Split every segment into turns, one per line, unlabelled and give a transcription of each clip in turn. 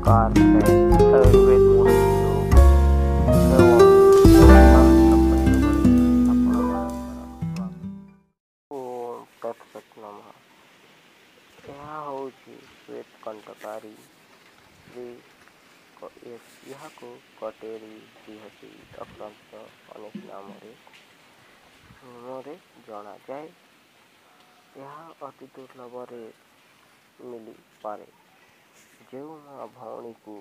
Car है आयुर्वेद मूलक ओम तत्सत नमः। यह हूँ श्वेत कंटकारी यह को कटेरी जिहसी आक्रांत अनेक नाम जना जाए। यह अति दुर्लभ मिली पारे। जो माँ भौणी को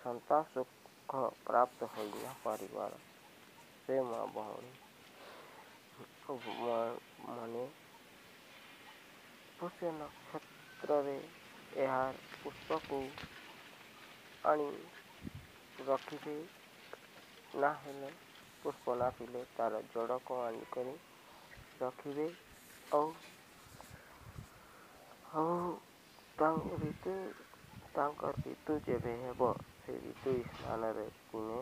संतान सुख प्राप्त हो न पारिबार से माँ भौणी माने पुष्य नक्षत्र यार पुष्प को आनी रखिबे ना हेले पुष्प ना फिले तार जड़ को आनिक रखिबे और ऋतु जेबे हेब से ऋतु स्नान दिने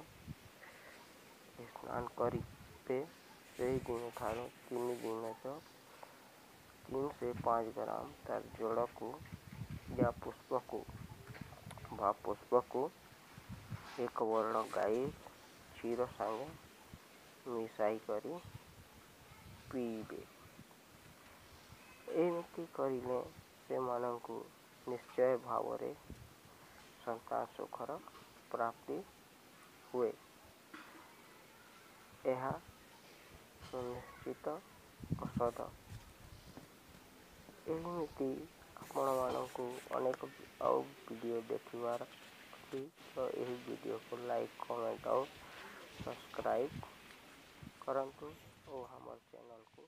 स्नान करेंगे। से दिन ठार 3 दिन 3 से 5 ग्राम तार जड़ को या पुष्प को एक वर्ण गाई क्षीर संगे मिसाई करी पीबे। एमती करिले से मानंकु निश्चय भाव संतान सुखर प्राप्ति हुए। यह सुनिश्चित औषध। एमती आपण मानंकु अनेक वीडियो देखिबार अच्छी तो यही वीडियो को लाइक कमेंट और सब्सक्राइब करंतु और हमारे चैनल को